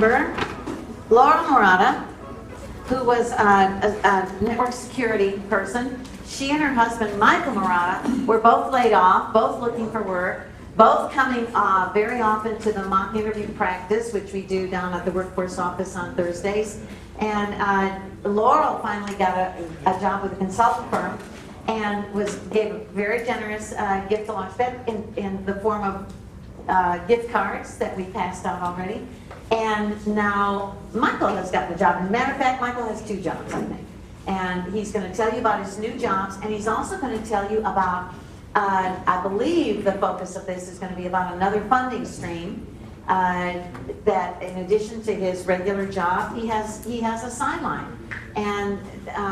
member, Laura Marotta, who was a network security person. She and her husband, Michael Marotta, were both laid off, both looking for work, both coming very often to the mock interview practice, which we do down at the workforce office on Thursdays. And Laurel finally got a job with a consulting firm and gave a very generous gift to Launchpad in the form of gift cards that we passed out already. And now Michael has gotten a job. As a matter of fact, Michael has 2 jobs, I think. And he's going to tell you about his new jobs, and he's also going to tell you about, I believe the focus of this is going to be about another funding stream that in addition to his regular job, he has a sideline. And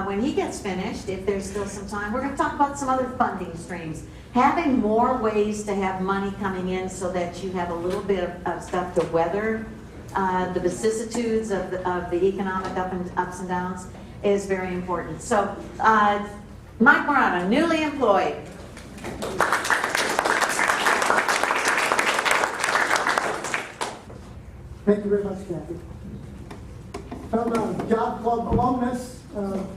when he gets finished, if there's still some time, we're going to talk about some other funding streams. Having more ways to have money coming in so that you have a little bit of stuff to weather the vicissitudes of the economic ups and downs is very important. So, Mike Marotta, newly employed. Thank you very much, Kathy. I'm a Job Club alumnus.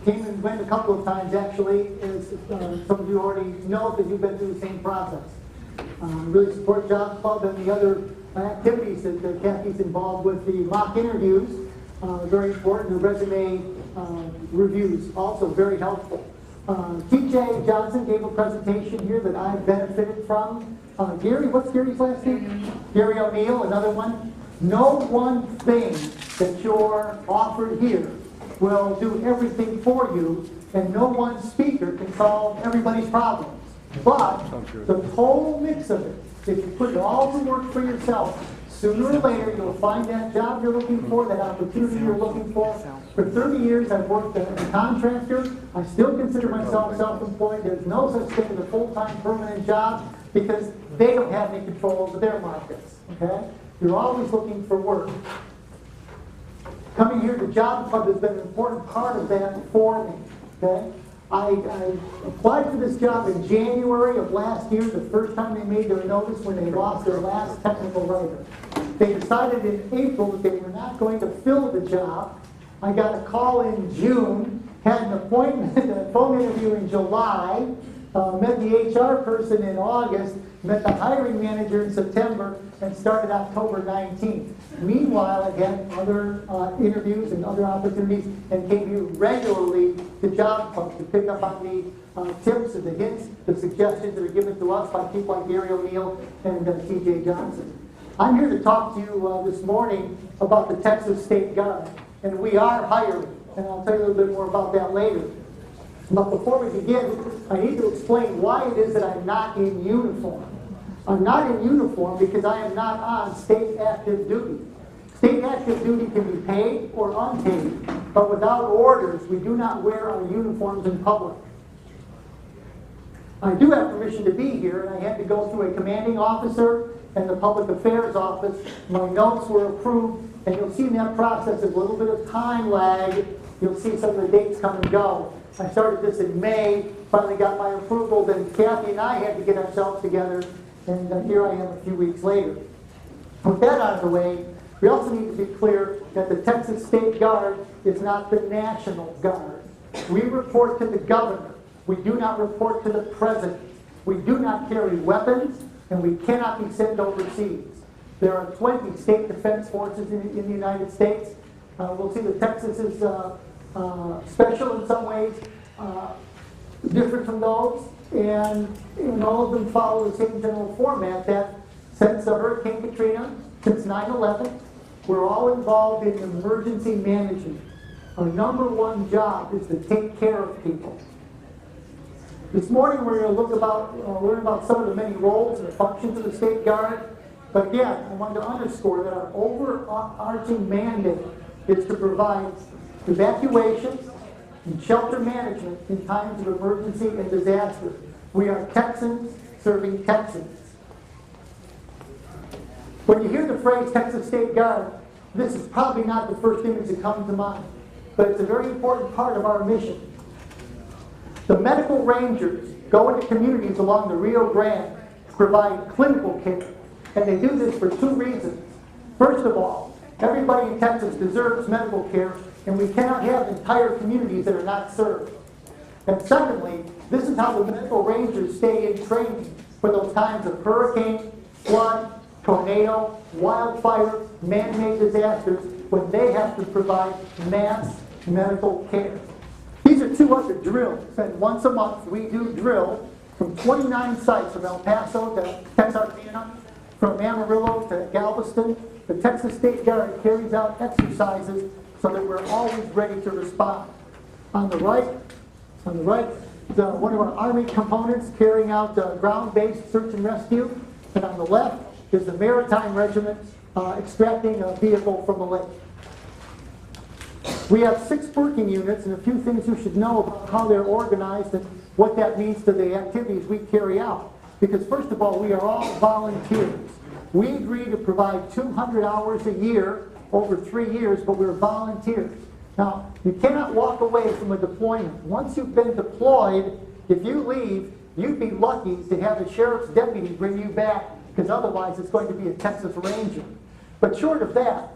Came and went a couple of times, actually, as some of you already know, because you've been through the same process. Really support Job Club and the other activities that Kathy's involved with. The mock interviews, very important. The resume reviews, also very helpful. TJ Johnson gave a presentation here that I benefited from. Gary, what's Gary's last name? Gary O'Neill, another one. No one thing that you're offered here will do everything for you, and no one speaker can solve everybody's problems. But the total mix of it, if you put it all to work for yourself, sooner or later you'll find that job you're looking for, that opportunity you're looking for. For 30 years I've worked as a contractor. I still consider myself self-employed. There's no such thing as a full-time permanent job because they don't have any control over their markets. Okay? You're always looking for work. Coming here to Job Club has been an important part of that for me. Okay? I applied for this job in January of last year, the first time they made their notice when they lost their last technical writer. They decided in April that they were not going to fill the job. I got a call in June, had an appointment, a phone interview in July, met the HR person in August, met the hiring manager in September, and started October 19th. Meanwhile, I had other interviews and other opportunities and came here regularly to Job Club to pick up on the tips and the hints, the suggestions that are given to us by people like Gary O'Neill and TJ Johnson. I'm here to talk to you this morning about the Texas State Guard, and we are hiring, and I'll tell you a little bit more about that later. But before we begin, I need to explain why it is that I'm not in uniform. I'm not in uniform because I am not on state active duty. State active duty can be paid or unpaid, but without orders, we do not wear our uniforms in public. I do have permission to be here, and I had to go through a commanding officer and the public affairs office. My notes were approved, and you'll see in that process there's a little bit of time lag. You'll see some of the dates come and go. I started this in May, finally got my approval, then Kathy and I had to get ourselves together, and here I am a few weeks later. With that out of the way, we also need to be clear that the Texas State Guard is not the National Guard. We report to the governor. We do not report to the president. We do not carry weapons, and we cannot be sent overseas. There are 20 state defense forces in the United States. We'll see that Texas is special in some ways, different from those, and all of them follow the same general format that since Hurricane Katrina, since 9/11, we're all involved in emergency management. Our number one job is to take care of people. This morning we're going to learn about some of the many roles and functions of the State Guard. But again, I wanted to underscore that our overarching mandate is to provide evacuations and shelter management in times of emergency and disaster. We are Texans serving Texans. When you hear the phrase Texas State Guard, this is probably not the first image that comes to mind, but it's a very important part of our mission. The medical rangers go into communities along the Rio Grande to provide clinical care, and they do this for two reasons. First of all, Everybody in Texas deserves medical care, and we cannot have entire communities that are not served. And secondly, this is how the medical rangers stay in training for those times of hurricane, flood, tornado, wildfire, man-made disasters, when they have to provide mass medical care. These are 200 drills, and once a month we do drill from 29 sites, from El Paso to Texarkana, from Amarillo to Galveston. The Texas State Guard carries out exercises so that we're always ready to respond. On the right, one of our Army components carrying out ground-based search and rescue, and on the left is the Maritime Regiment extracting a vehicle from the lake. We have 6 working units, and a few things you should know about how they're organized and what that means to the activities we carry out. Because first of all, we are all volunteers. We agree to provide 200 hours a year over 3 years, but we're volunteers. Now, you cannot walk away from a deployment. Once you've been deployed, if you leave, you'd be lucky to have a sheriff's deputy bring you back, because otherwise it's going to be a Texas Ranger. But short of that,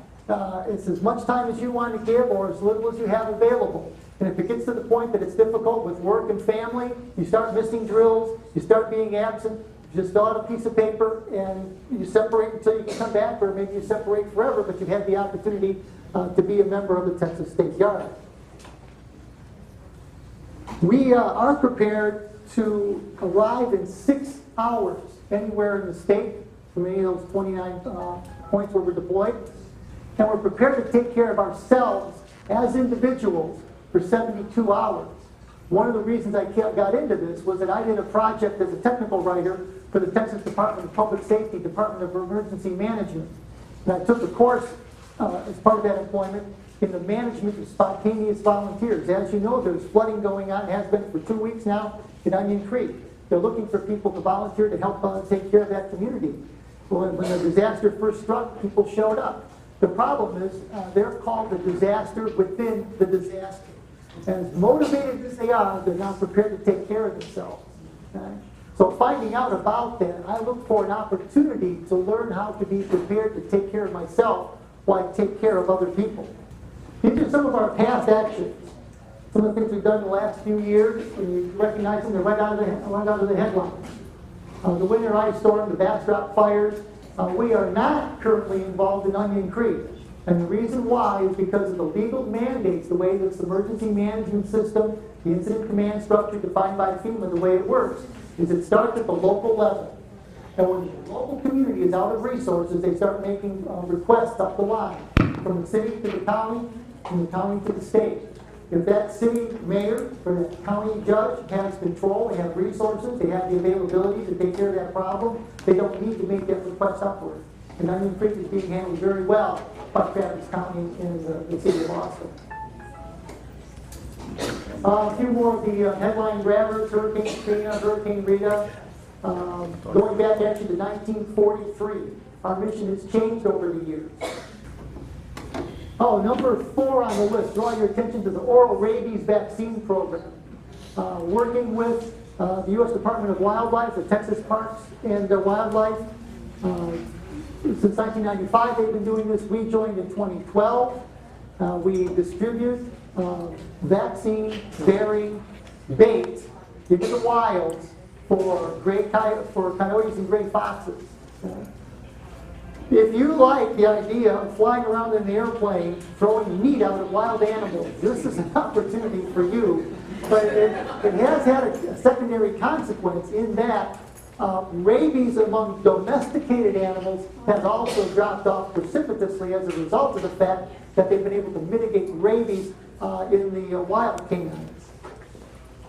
it's as much time as you want to give or as little as you have available. And if it gets to the point that it's difficult with work and family, you start missing drills, you start being absent, you just fill out a piece of paper and you separate until you can come back, or maybe you separate forever, but you've had the opportunity to be a member of the Texas State Guard. We are prepared to arrive in 6 hours anywhere in the state from any of those 29 points where we're deployed. And we're prepared to take care of ourselves as individuals for 72 hours. One of the reasons I got into this was that I did a project as a technical writer for the Texas Department of Public Safety, Department of Emergency Management. And I took a course as part of that employment in the management of spontaneous volunteers. As you know, there's flooding going on, has been for 2 weeks now in Onion Creek. They're looking for people to volunteer to help take care of that community. Well, when the disaster first struck, people showed up. The problem is they're called a disaster within the disaster. As motivated as they are, they're not prepared to take care of themselves. Okay? So finding out about that, I look for an opportunity to learn how to be prepared to take care of myself while I take care of other people. These are some of our past actions. Some of the things we've done in the last few years, and you recognize them, they're right out of the headlines. The winter ice storm, the Bastrop fires. We are not currently involved in Onion Creek. And the reason why is because of the legal mandates, the way this emergency management system, the incident command structure defined by FEMA, the way it works, is it starts at the local level. And when the local community is out of resources, they start making requests up the line, from the city to the county, from the county to the state. If that city mayor or that county judge has control, they have resources, they have the availability to take care of that problem, they don't need to make that request upward. And Onion Creek is being handled very well by Travis County and the city of Austin. A few more of the headline grabbers: Hurricane Katrina, Hurricane Rita. Going back actually to 1943, our mission has changed over the years. Oh, number 4 on the list, draw your attention to the oral rabies vaccine program. Working with the U.S. Department of Wildlife, the Texas Parks and Wildlife. Since 1995, they've been doing this. We joined in 2012. We distribute vaccine-bearing bait into the wilds for coyotes and gray foxes. If you like the idea of flying around in an airplane, throwing meat out at wild animals, this is an opportunity for you. But it has had a secondary consequence in that rabies among domesticated animals has also dropped off precipitously as a result of the fact that they've been able to mitigate rabies in the wild canines.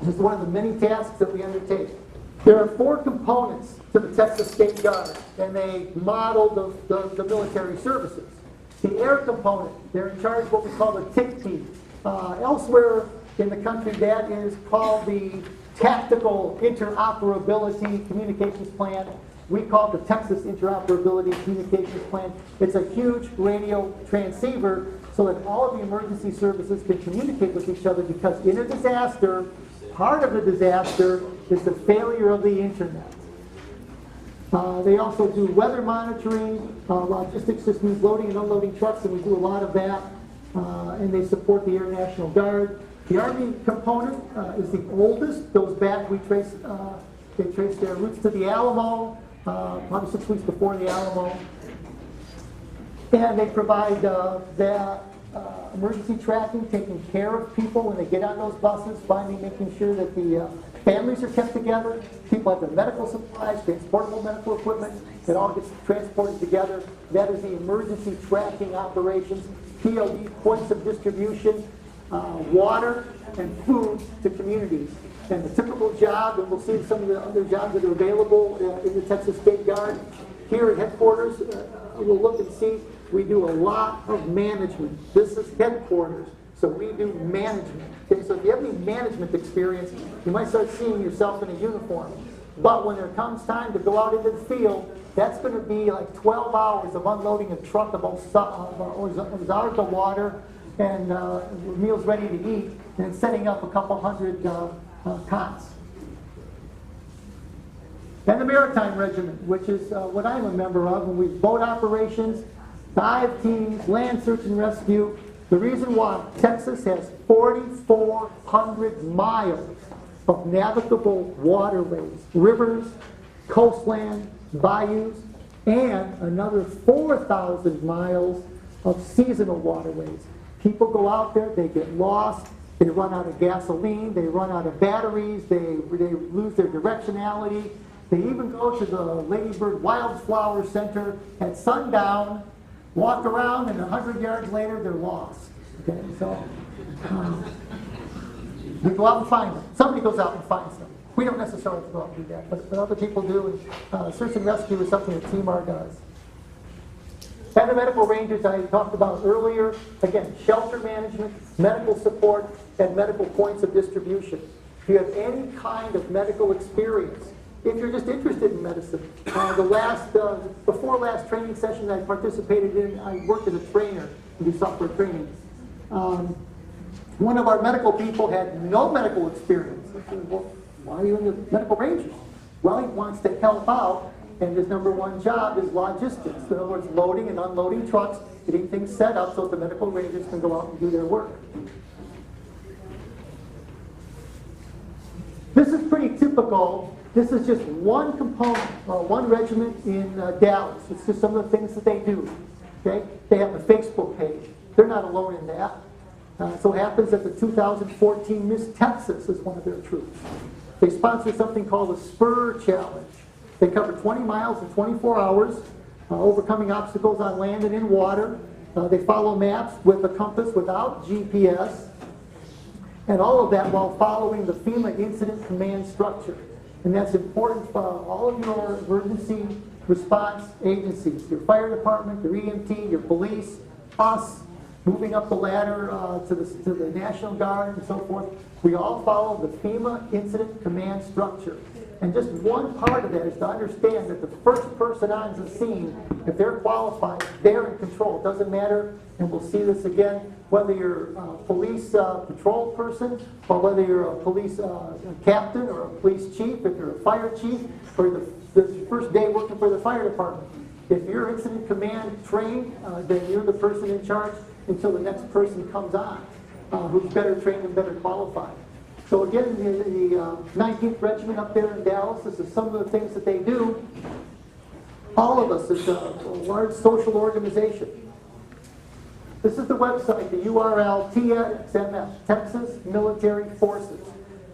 This is one of the many tasks that we undertake. There are 4 components to the Texas State Guard, and they model the military services. The air component, they're in charge of what we call the TIC team. Elsewhere in the country, that is called the Tactical Interoperability Communications Plan. We call it the Texas Interoperability Communications Plan. It's a huge radio transceiver so that all of the emergency services can communicate with each other, because in a disaster, part of the disaster is the failure of the internet. They also do weather monitoring. Logistics just means loading and unloading trucks, and we do a lot of that. And they support the Air National Guard. The Army component is the oldest. Goes back, they trace their roots to the Alamo, probably 6 weeks before the Alamo. And they provide that emergency tracking, taking care of people when they get on those buses, making sure that the families are kept together, people have their medical supplies, transportable medical equipment, it all gets transported together. That is the emergency tracking operations, POD, points of distribution, water and food to communities. And the typical job, and we'll see some of the other jobs that are available in the Texas State Guard. Here at headquarters, we'll look and see, we do a lot of management. This is headquarters, so we do management. Okay, so if you have any management experience, you might start seeing yourself in a uniform. But when there comes time to go out into the field, that's going to be like 12 hours of unloading a truck of Ozarka water and meals ready to eat, and setting up a couple hundred cots. And the Maritime Regiment, which is what I'm a member of, and we boat operations, dive teams, land search and rescue. The reason why Texas has 4,400 miles of navigable waterways, rivers, coastland, bayous, and another 4,000 miles of seasonal waterways. People go out there, they get lost, they run out of gasoline, they run out of batteries, they lose their directionality. They even go to the Ladybird Wildflower Center at sundown, walk around, and 100 yards later, they're lost. Okay, so we go out and find them. Somebody goes out and finds them. We don't necessarily go out and do that, but other people do. And search and rescue is something that TMAR does. And the medical rangers I talked about earlier, again, shelter management, medical support, and medical points of distribution. If you have any kind of medical experience, if you're just interested in medicine, before last training session I participated in, I worked as a trainer to do software training. One of our medical people had no medical experience. I said, well, why are you in the medical rangers? Well, he wants to help out, and his number one job is logistics. In other words, loading and unloading trucks, getting things set up so that the medical rangers can go out and do their work. This is pretty typical. This is just one component, one regiment in Dallas. It's just some of the things that they do. Okay? They have a Facebook page. They're not alone in that. So it happens that the 2014 Miss Texas is one of their troops. They sponsor something called the Spur Challenge. They cover 20 miles in 24 hours, overcoming obstacles on land and in water. They follow maps with a compass without GPS. And all of that while following the FEMA Incident Command Structure. And that's important for all of your emergency response agencies, your fire department, your EMT, your police, us, moving up the ladder to the National Guard and so forth. We all follow the FEMA Incident Command Structure. And just one part of that is to understand that the first person on the scene, if they're qualified, they're in control. It doesn't matter, and we'll see this again, whether you're a police patrol person, or whether you're a police captain or a police chief, if you're a fire chief, or the first day working for the fire department. If you're incident command trained, then you're the person in charge until the next person comes on, who's better trained and better qualified. So again, the 19th Regiment up there in Dallas, this is some of the things that they do. All of us, it's a large social organization. This is the website, the URL, TXMF, Texas Military Forces.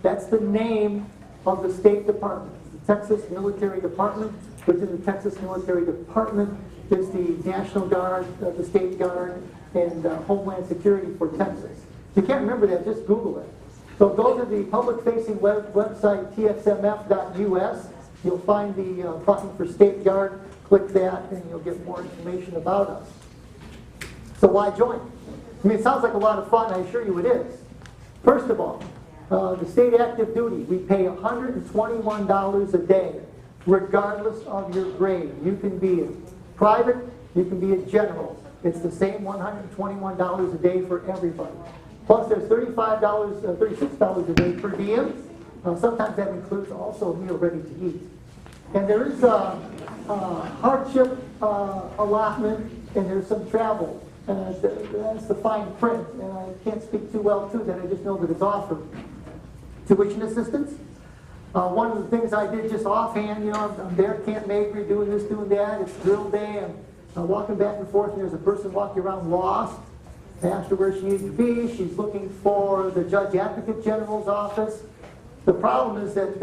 That's the name of the State Department, the Texas Military Department. Within the Texas Military Department is the National Guard, the State Guard, and Homeland Security for Texas. If you can't remember that, just Google it. So go to the public-facing website, txmf.us. You'll find the button for State Guard. Click that, and you'll get more information about us. So why join? I mean, it sounds like a lot of fun. I assure you it is. First of all, the state active duty, we pay $121 a day, regardless of your grade. You can be a private, you can be a general. It's the same $121 a day for everybody. Plus, there's $36 a day per diem. Sometimes that includes also a meal ready to eat. And there is a hardship allotment, and there's some travel. That's the fine print, and I can't speak too well to that. I just know that it's offered. Tuition assistance. One of the things I did just offhand, I'm there at Camp Mabry doing this, doing that. It's drill day. I'm walking back and forth, and there's a person walking around lost. I asked her where she needed to be. She's looking for the Judge Advocate General's office. The problem is that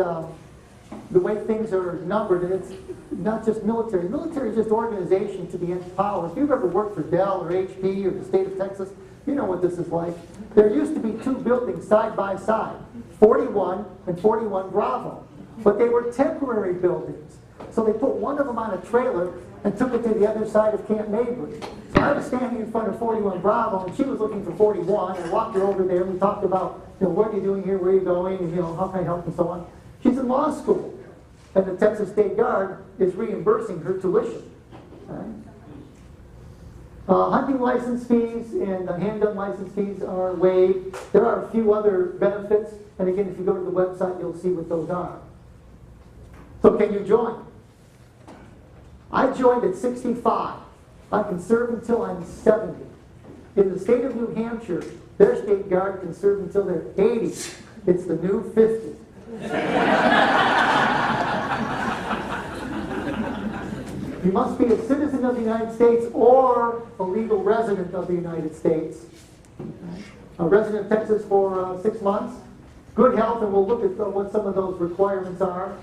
the way things are numbered, and it's not just military. Military is just organization to the nth power. If you've ever worked for Dell or HP or the state of Texas, you know what this is like. There used to be two buildings side by side, 41 and 41 Bravo. But they were temporary buildings. So they put one of them on a trailer and took it to the other side of Camp Mabry. So I was standing in front of 41 Bravo, and she was looking for 41. I walked her over there, and we talked about, what are you doing here, where are you going, and, how can I help, and so on. She's in law school, and the Texas State Guard is reimbursing her tuition. Right? Hunting license fees and handgun license fees are waived. There are a few other benefits, and again, if you go to the website, you'll see what those are. So can you join? I joined at 65. I can serve until I'm 70. In the state of New Hampshire, their state guard can serve until they're 80. It's the new 50. You must be a citizen of the United States or a legal resident of the United States. A resident of Texas for 6 months. Good health, and we'll look at what some of those requirements are.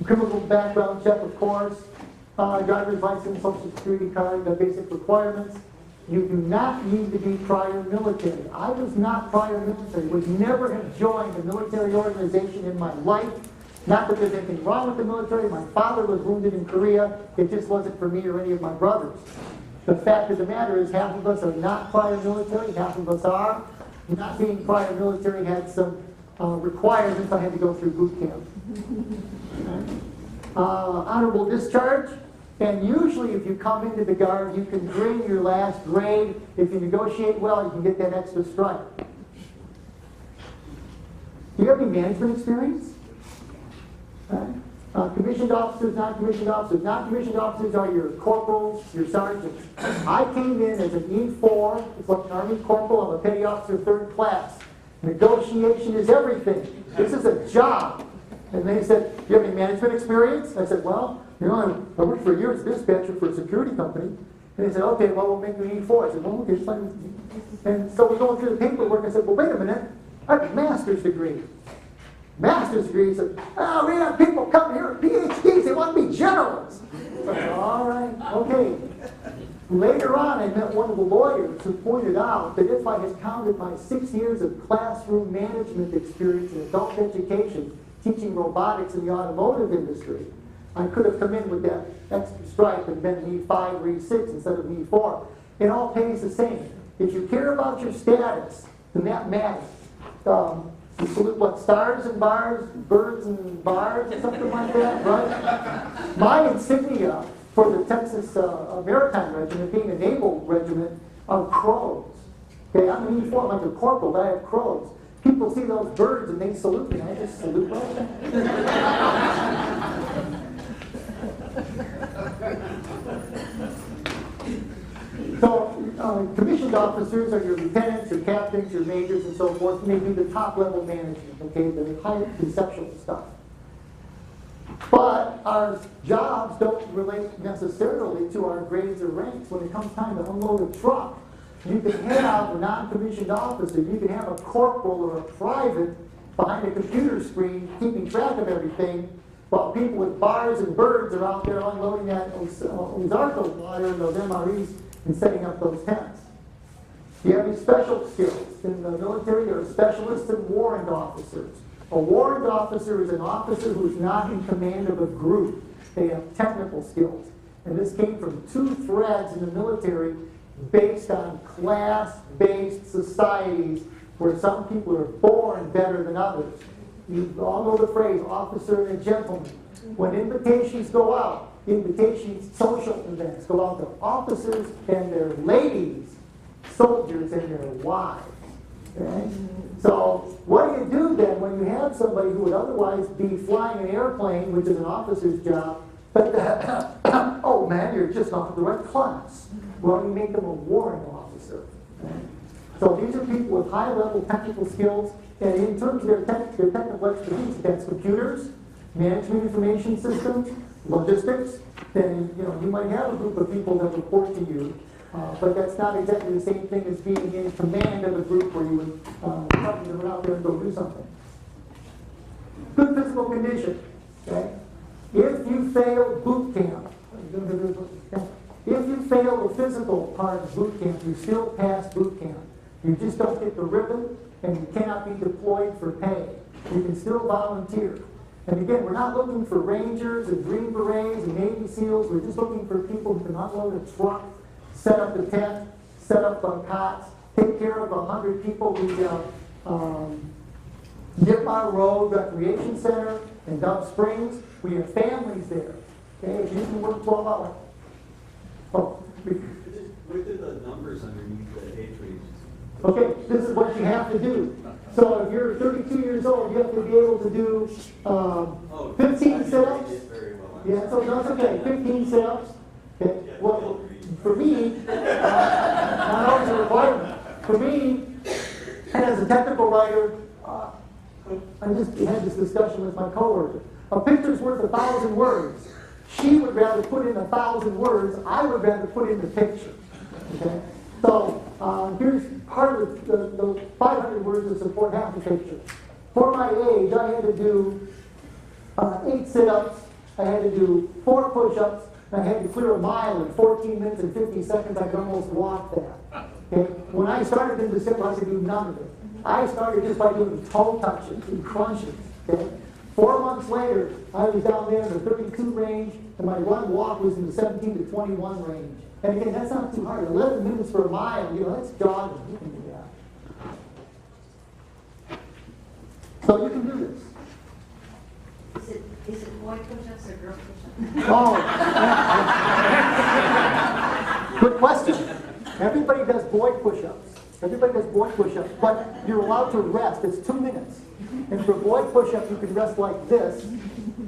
Criminal background check, of course. Driver's license, social security card, the basic requirements. You do not need to be prior military. I was not prior military, would never have joined a military organization in my life. Not that there's anything wrong with the military. My father was wounded in Korea. It just wasn't for me or any of my brothers. The fact of the matter is half of us are not prior military, half of us are. Not being prior military had some requirements. I had to go through boot camp. Honorable discharge. And usually if you come into the Guard, you can bring your last grade. If you negotiate well, you can get that extra stripe. Do you have any management experience? Commissioned officers, non-commissioned officers. Non-commissioned officers are your corporals, your sergeants. I came in as an E4, it's like an Army corporal. I'm a petty officer, 3rd class. Negotiation is everything. This is a job. And they said, do you have any management experience? I said, well, I worked for a year as a dispatcher for a security company. And they said, okay, well, we'll make you an E4. I said, well, okay, it's fine. And so we're going through the paperwork. I said, well, wait a minute. I have a master's degree. Master's degree. He said, oh, we have people come here with PhDs. They want to be generals. Said, all right, okay. Later on, I met one of the lawyers who pointed out that if I had counted my 6 years of classroom management experience in adult education, teaching robotics in the automotive industry, I could have come in with that extra stripe and been an E5 or E6 instead of an E4. It all pays the same. If you care about your status, then that matters. You salute what, stars and bars, birds and bars, or something like that, right? My insignia for the Texas Maritime Regiment, being a naval regiment, are crows. Okay, I'm an E4, I'm like a corporal, but I have crows. People see those birds and they salute me. I just salute them. So, commissioned officers are your lieutenants, your captains, your majors, and so forth, and they do the top-level management, okay, the higher conceptual stuff. But our jobs don't relate necessarily to our grades or ranks. When it comes time to unload a truck, you can have a non-commissioned officer, you can have a corporal or a private behind a computer screen keeping track of everything, while people with bars and birds are out there unloading that Ozarko water and those MREs and setting up those tents. Do you have any special skills? In the military, there are specialists and warrant officers. A warrant officer is an officer who is not in command of a group. They have technical skills. And this came from 2 threads in the military based on class-based societies where some people are born better than others. You all know the phrase, officer and a gentleman. When invitations go out, social events go out to officers and their ladies, soldiers and their wives. Okay? So what do you do then when you have somebody who would otherwise be flying an airplane, which is an officer's job, but oh man, you're just not the right class. Well, you make them a warrant officer. Okay? So these are people with high-level technical skills, and in terms of their technical expertise, that's computers, management information systems, logistics. Then you might have a group of people that report to you, but that's not exactly the same thing as being in command of a group where you would tell them to run out there and go do something. Good physical condition. Okay? If you fail boot camp, if you fail the physical part of boot camp, you still pass boot camp. You just don't get the ribbon, and you cannot be deployed for pay. You can still volunteer. And again, we're not looking for Rangers and Green Berets and Navy SEALs. We're just looking for people who can unload a truck, set up the tent, set up cots, take care of 100 people. We Nipmar Road Recreation Center in Dove Springs. We have families there. Okay, you can work 12 hours. Oh, What are the numbers underneath the age range? okay, this is what you have to do. So if you're 32 years old, you have to be able to do 15 sit-ups. Yeah, so that's okay. 15 sit-ups. Okay. Well, for me, not always a requirement. For me, as a technical writer, I just had this discussion with my coworker. A picture's worth 1,000 words. She would rather put in 1,000 words. I would rather put in the picture. Okay. So here's part of the 500 words to support half the picture. For my age, I had to do 8 sit-ups. I had to do 4 push-ups. I had to clear a mile in 14 minutes and 50 seconds. I could almost walk that. Okay? When I started in December, I could do none of it. I started just by doing toe touches and crunches. Okay? 4 months later, I was down there in the 32 range, and my run walk was in the 17 to 21 range. And again, that's not too hard. 11 minutes for a mile, that's jogging. You can do that. So you can do this. Is it boy push-ups or girl push-ups? Oh, good question. Everybody does boy push-ups. Everybody does boy push-ups, but you're allowed to rest. It's 2 minutes. And for boy push-ups, you can rest like this,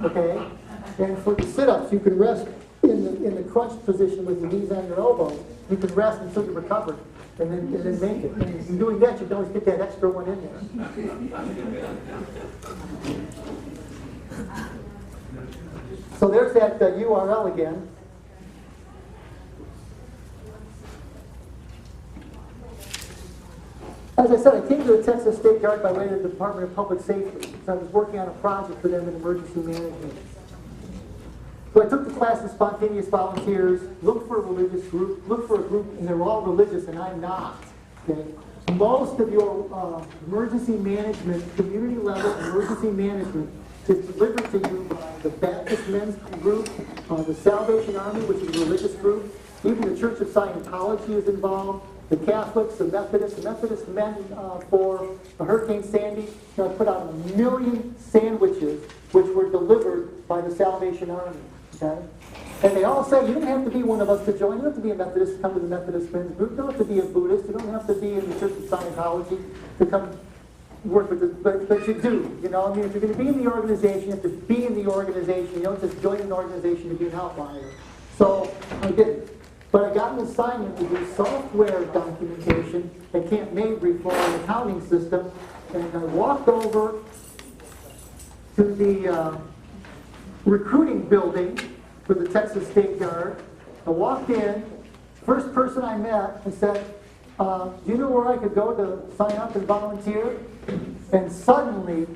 okay? And for the sit-ups, you can rest in the crunch position with your knees on your elbows. You can rest until you recover, and then make it. And in doing that, you can always get that extra one in there. So there's that URL again. As I said, I came to the Texas State Guard by way of the Department of Public Safety. So I was working on a project for them in emergency management. So I took the class of spontaneous volunteers, looked for a religious group, looked for a group, and they're all religious, and I'm not. Okay? Most of your emergency management, community level emergency management, is delivered to you by the Baptist Men's Group, the Salvation Army, which is a religious group. Even the Church of Scientology is involved. The Catholics, the Methodist men for Hurricane Sandy, put out 1 million sandwiches which were delivered by the Salvation Army. Okay? And they all say, you don't have to be one of us to join. You don't have to be a Methodist to come to the Methodist Men's Group. You don't have to be a Buddhist. You don't have to be in the Church of Scientology to come work with it. But you do. If you're going to be in the organization, you have to be in the organization. You don't just join an organization to be an outlier. So I didn't. But I got an assignment to do software documentation at Camp Mabry for an accounting system, and I walked over to the recruiting building for the Texas State Guard. I walked in, first person I met, and said, do you know where I could go to sign up and volunteer? And suddenly,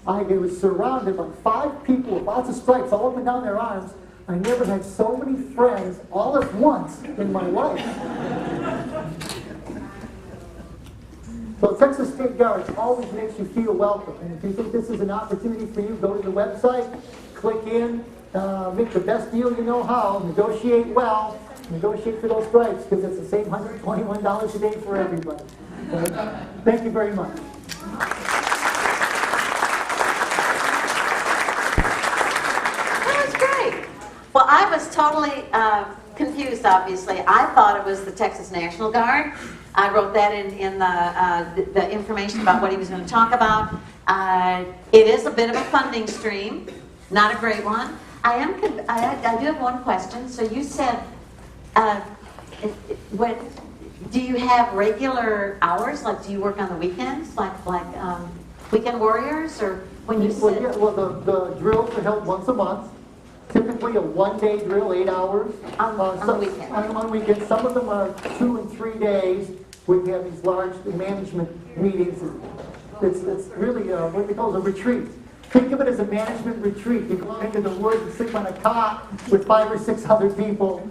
I was surrounded by 5 people with lots of stripes all up and down their arms. I never had so many friends all at once in my life. So Texas State Guard always makes you feel welcome. And if you think this is an opportunity for you, go to the website, click in, make the best deal you know how, negotiate well, negotiate for those stripes, because it's the same $121 a day for everybody. Okay? Thank you very much. Well, I was totally confused, obviously. I thought it was the Texas National Guard. I wrote that in the information about what he was going to talk about. It is a bit of a funding stream, not a great one. I do have one question. So you said, do you have regular hours? Like, do you work on the weekends, like weekend warriors, or when you Well, said? yeah, well, the drills are held once a month. Typically a one-day drill, 8 hours. On the weekend. On weekends. Some of them are 2 and 3 days. We have these large management meetings. It's really what we call a retreat. Think of it as a management retreat. You go into the woods and sleep on a cot with 5 or 6 other people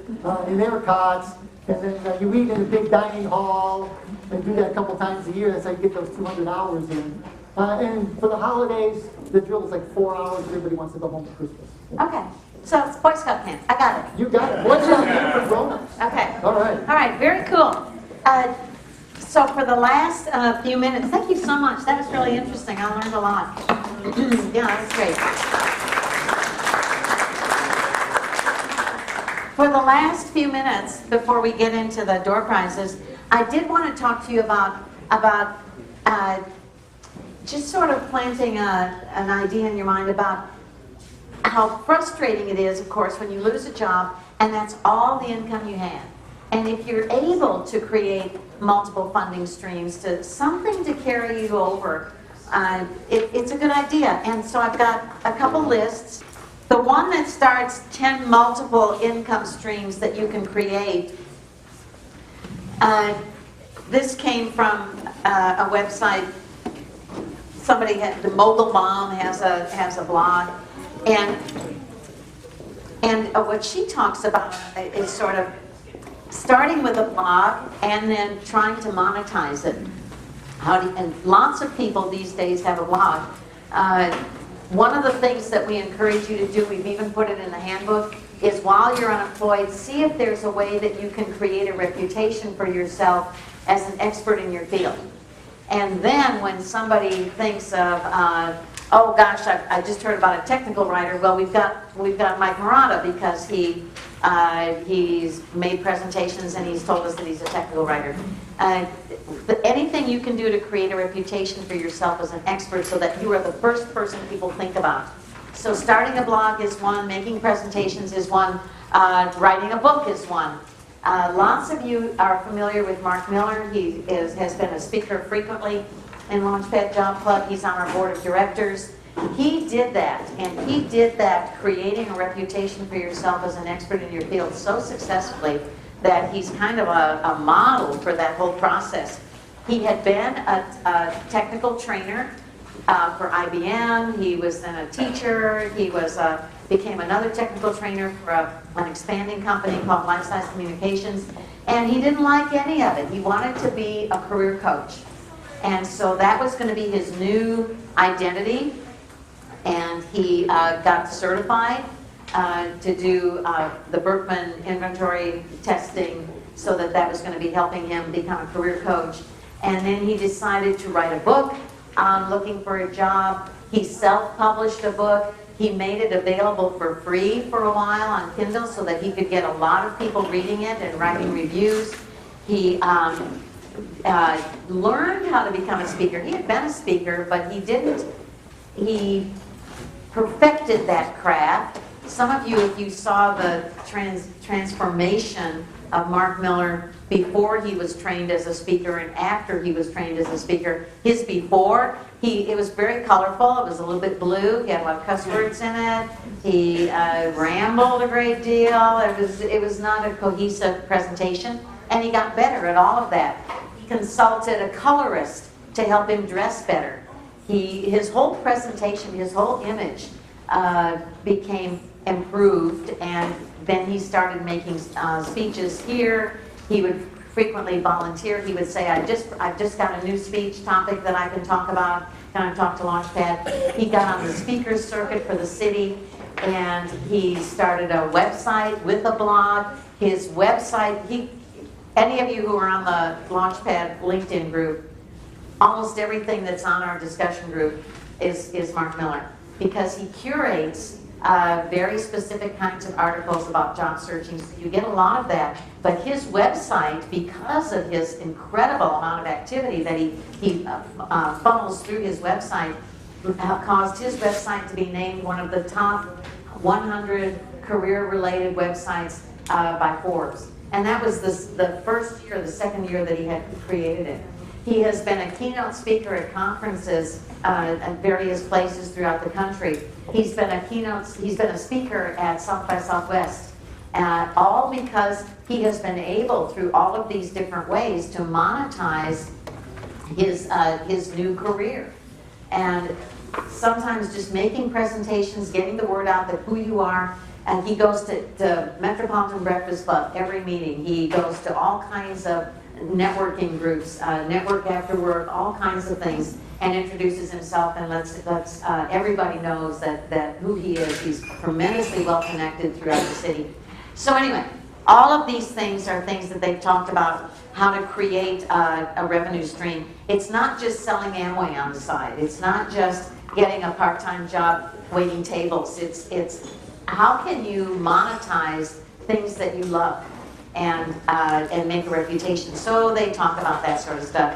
in their cots, and then you eat in a big dining hall, and do that a couple times a year. That's how you get those 200 hours in. And for the holidays, the drill is like 4 hours. Everybody wants to go home for Christmas. Okay, so it's Boy Scout camp. I got it. You got it. What's up here for grown-ups? Okay. All right. All right, very cool. So for the last few minutes, thank you so much. That was really interesting. I learned a lot. Yeah, that's great. For the last few minutes, before we get into the door prizes, I did want to talk to you about just sort of planting an idea in your mind about how frustrating it is, of course, when you lose a job and that's all the income you have. And if you're able to create multiple funding streams to something to carry you over, it's a good idea. And so I've got a couple lists. The one that starts 10 multiple income streams that you can create, this came from a website. Somebody had, the Mogul Mom has a blog, and what she talks about is sort of starting with a blog and then trying to monetize it. And lots of people these days have a blog. One of the things that we encourage you to do, we've even put it in the handbook, is while you're unemployed, see if there's a way that you can create a reputation for yourself as an expert in your field. And then when somebody thinks of, oh gosh, I just heard about a technical writer. Well, we've got Mike Marotta, because he's made presentations and he's told us that he's a technical writer. Anything you can do to create a reputation for yourself as an expert so that you are the first person people think about. So starting a blog is one, making presentations is one, writing a book is one. Lots of you are familiar with Mark Miller. He has been a speaker frequently in Launchpad Job Club. He's on our board of directors. He did that, and he did that creating a reputation for yourself as an expert in your field so successfully that he's kind of a model for that whole process. He had been a technical trainer for IBM. He was then a teacher. He became another technical trainer for an expanding company called Life Science Communications, and he didn't like any of it. He wanted to be a career coach, and so that was going to be his new identity. And he got certified to do the Berkman inventory testing, so that was going to be helping him become a career coach. And then he decided to write a book on looking for a job. He self-published a book. He made it available for free for a while on Kindle so that he could get a lot of people reading it and writing reviews. He learned how to become a speaker. He had been a speaker, but he perfected that craft. Some of you, if you saw the transformation of Mark Miller before he was trained as a speaker and after he was trained as a speaker, his before, it was very colorful. It was a little bit blue. He had a lot of cuss words in it. He rambled a great deal. It was not a cohesive presentation, and he got better at all of that. He consulted a colorist to help him dress better. His whole presentation, his whole image became improved, and then he started making speeches here. He would frequently volunteer. He would say, I've just got a new speech topic that I can talk about. Can I talk to Launchpad? He got on the speakers circuit for the city, and he started a website with a blog. His website, any of you who are on the Launchpad LinkedIn group, almost everything that's on our discussion group is Mark Miller, because he curates very specific kinds of articles about job searching, so you get a lot of that. But his website, because of his incredible amount of activity that he funnels through his website, caused his website to be named one of the top 100 career-related websites by Forbes. And that was the first year, the second year that he had created it. He has been a keynote speaker at conferences at various places throughout the country. He's been a speaker at South by Southwest, all because he has been able, through all of these different ways, to monetize his new career. And sometimes just making presentations, getting the word out that who you are. And he goes to Metropolitan Breakfast Club every meeting. He goes to all kinds of networking groups, network after work, all kinds of things, and introduces himself and lets everybody knows that who he is. He's tremendously well connected throughout the city. So anyway, all of these things are things that they've talked about, how to create a revenue stream. It's not just selling Amway on the side. It's not just getting a part-time job waiting tables. It's how can you monetize things that you love and make a reputation. So they talk about that sort of stuff.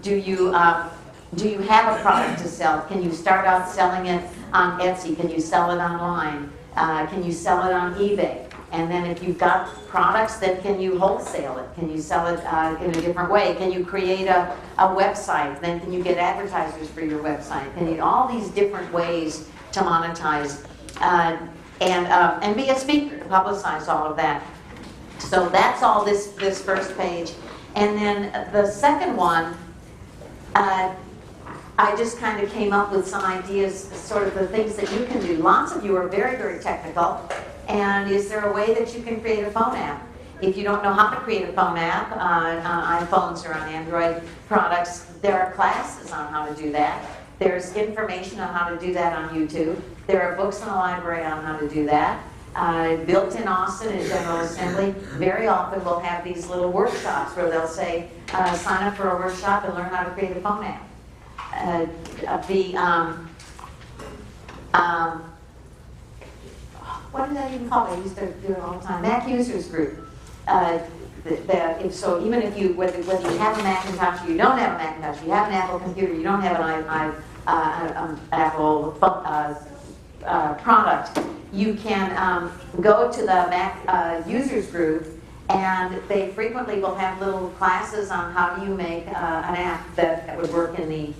Do you have a product to sell? Can you start out selling it on Etsy? Can you sell it online? Can you sell it on eBay? And then if you've got products, then can you wholesale it? Can you sell it in a different way? Can you create a website? Then can you get advertisers for your website? Can you, all these different ways to monetize and be a speaker to publicize all of that. So that's all this first page. And then the second one, I just kind of came up with some ideas, sort of the things that you can do. Lots of you are very, very technical. And is there a way that you can create a phone app? If you don't know how to create a phone app on iPhones or on Android products, there are classes on how to do that. There's information on how to do that on YouTube. There are books in the library on how to do that. Built in Austin in General Assembly, very often we'll have these little workshops where they'll say, sign up for a workshop and learn how to create a phone app. What did I even call it? I used to do it all the time. Mac Users Group. So even if you, whether you have a Macintosh or you don't have a Macintosh, you have an Apple computer, you don't have an Apple product, you can go to the Mac Users Group, and they frequently will have little classes on how do you make an app that would work in the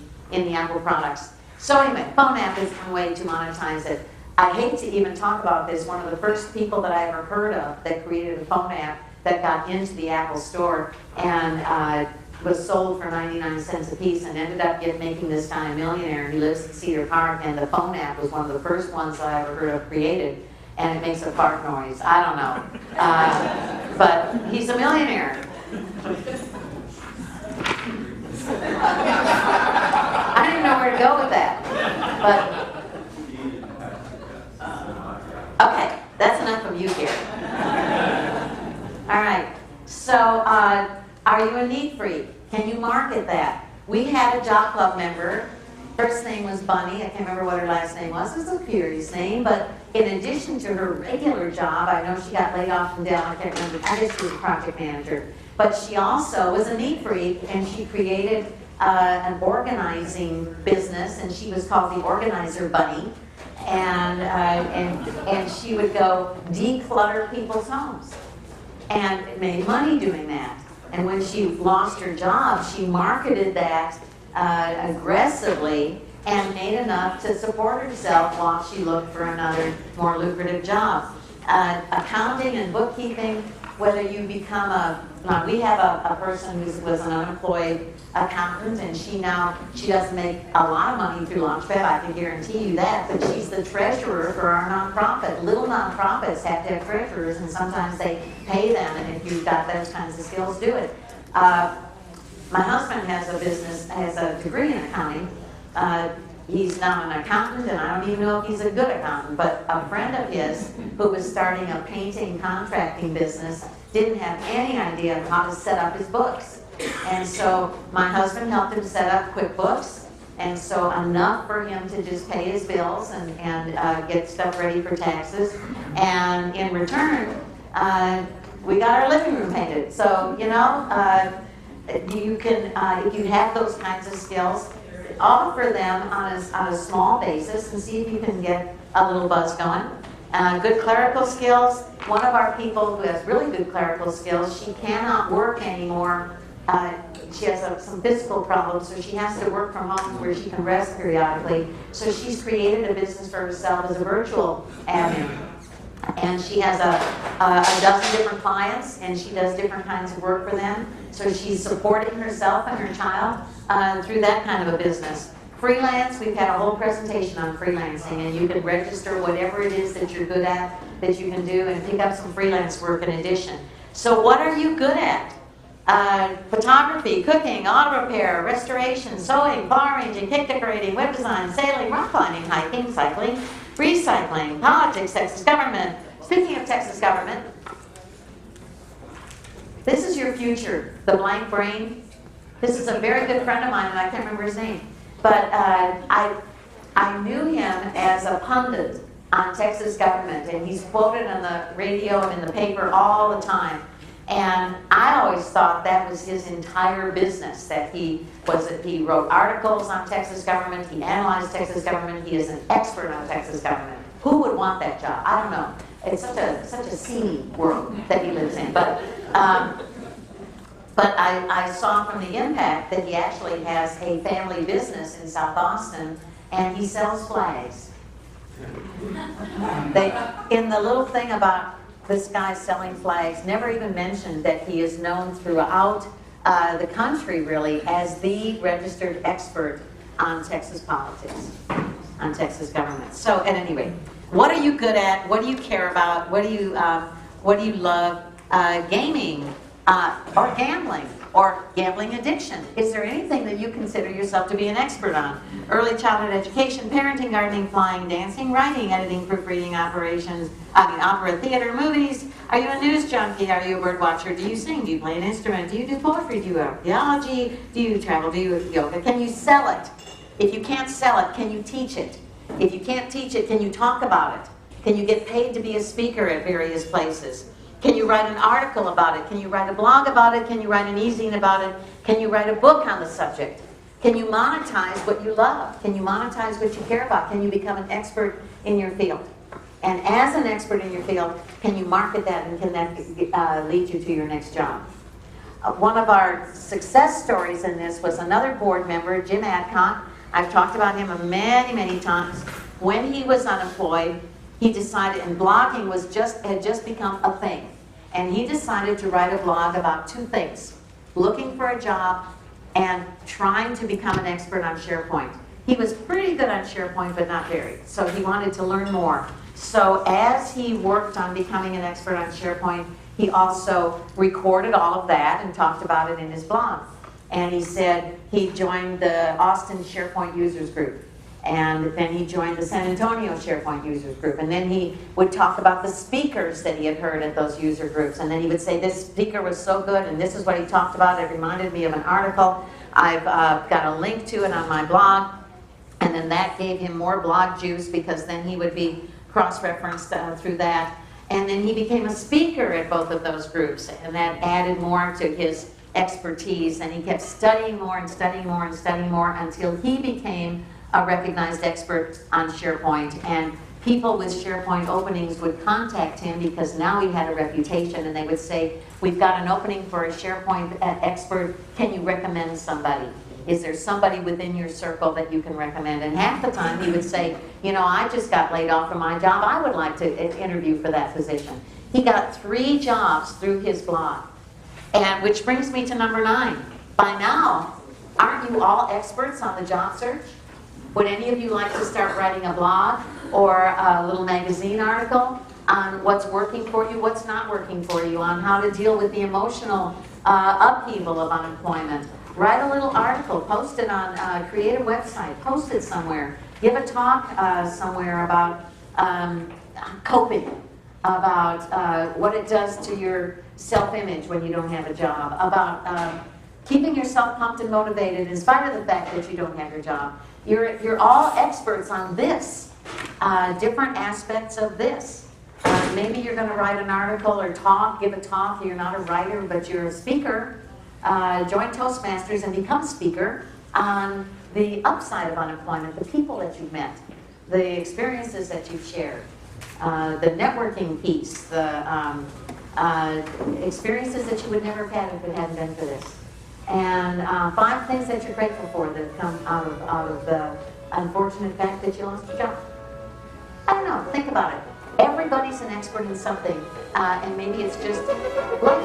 Apple products. So anyway, phone app is one way to monetize it. I hate to even talk about this. One of the first people that I ever heard of that created a phone app that got into the Apple store and was sold for 99 cents a piece and ended up making this guy a millionaire. He lives in Cedar Park, and the phone app was one of the first ones that I ever heard of created, and it makes a fart noise. I don't know. But he's a millionaire. I didn't know where to go with that. But okay, that's enough of you here. All right, so are you a neat freak? Can you market that? We had a job club member. First name was Bunny. I can't remember what her last name was. It was a curious name, but in addition to her regular job, I know she got laid off from Dell. I can't remember. I guess she was a project manager. But she also was a neat freak, and she created an organizing business, and she was called the Organizer Bunny. And she would go declutter people's homes and made money doing that. And when she lost her job, she marketed that aggressively and made enough to support herself while she looked for another more lucrative job. Accounting and bookkeeping, whether you become we have a person who was an unemployed accountant, and she doesn't make a lot of money through Launchpad, I can guarantee you that, but she's the treasurer for our nonprofit. Little nonprofits have to have treasurers, and sometimes they pay them, and if you've got those kinds of skills, do it. My husband has a degree in accounting. He's not an accountant, and I don't even know if he's a good accountant, but a friend of his who was starting a painting contracting business didn't have any idea of how to set up his books. And so my husband helped him set up QuickBooks, And so enough for him to just pay his bills and get stuff ready for taxes. And in return, we got our living room painted. So, you know, you can, if you have those kinds of skills, offer them on a small basis and see if you can get a little buzz going. Good clerical skills. One of our people who has really good clerical skills, she cannot work anymore. She has some physical problems, so she has to work from home where she can rest periodically. So she's created a business for herself as a virtual admin. And she has a dozen different clients, and she does different kinds of work for them. So she's supporting herself and her child through that kind of a business. Freelance, we've had a whole presentation on freelancing, and you can register whatever it is that you're good at, that you can do, and pick up some freelance work in addition. So what are you good at? Photography, cooking, auto repair, restoration, sewing, bar arranging, cake decorating, web design, sailing, rock climbing, hiking, cycling, recycling, politics, Texas government. Speaking of Texas government, this is your future, the blank brain. This is a very good friend of mine, and I can't remember his name. But I knew him as a pundit on Texas government, and he's quoted on the radio and in the paper all the time. And I always thought that was his entire business, that he wrote articles on Texas government, he analyzed Texas government, he is an expert on Texas government. Who would want that job? I don't know. It's such a seedy world that he lives in. But I saw from the impact that he actually has a family business in South Austin, and he sells flags. In the little thing about this guy selling flags, never even mentioned that he is known throughout the country, really, as the registered expert on Texas politics, on Texas government. So, at any rate, what are you good at? What do you care about? What do you love? Gaming, or gambling addiction. Is there anything that you consider yourself to be an expert on? Early childhood education, parenting, gardening, flying, dancing, writing, editing, proofreading, opera, theater, movies. Are you a news junkie? Are you a bird watcher? Do you sing? Do you play an instrument? Do you do poetry? Do you have theology? Do you travel? Do you yoga? Can you sell it? If you can't sell it, can you teach it? If you can't teach it, can you talk about it? Can you get paid to be a speaker at various places? Can you write an article about it? Can you write a blog about it? Can you write an e-zine about it? Can you write a book on the subject? Can you monetize what you love? Can you monetize what you care about? Can you become an expert in your field? And as an expert in your field, can you market that, and can that lead you to your next job? One of our success stories in this was another board member, Jim Adcock. I've talked about him many, many times. When he was unemployed, he decided, and blogging had just become a thing. And he decided to write a blog about two things: looking for a job and trying to become an expert on SharePoint. He was pretty good on SharePoint, but not very. So he wanted to learn more. So as he worked on becoming an expert on SharePoint, he also recorded all of that and talked about it in his blog. And he said he joined the Austin SharePoint users group. And then he joined the San Antonio SharePoint users group. And then he would talk about the speakers that he had heard at those user groups. And then he would say, this speaker was so good, and this is what he talked about. It reminded me of an article. I've got a link to it on my blog. And then that gave him more blog juice, because then he would be cross-referenced through that. And then he became a speaker at both of those groups. And that added more to his expertise. And he kept studying more and studying more and studying more until he became a recognized expert on SharePoint, and people with SharePoint openings would contact him because now he had a reputation, and they would say, we've got an opening for a SharePoint expert, can you recommend somebody? Is there somebody within your circle that you can recommend? And half the time he would say, you know, I just got laid off from my job, I would like to interview for that position. He got 3 jobs through his blog. And which brings me to number 9. By now, aren't you all experts on the job search? Would any of you like to start writing a blog or a little magazine article on what's working for you, what's not working for you, on how to deal with the emotional upheaval of unemployment? Write a little article, post it on, create a website, post it somewhere. Give a talk somewhere about coping, about what it does to your self-image when you don't have a job, about keeping yourself pumped and motivated in spite of the fact that you don't have your job. You're all experts on this, different aspects of this. Maybe you're going to write an article or give a talk. You're not a writer, but you're a speaker. Join Toastmasters and become a speaker on the upside of unemployment, the people that you've met, the experiences that you've shared, the networking piece, the experiences that you would never have had if it hadn't been for this. And 5 things that you're grateful for that come out of the unfortunate fact that you lost your job. I don't know, think about it. Everybody's an expert in something, and maybe it's just luck.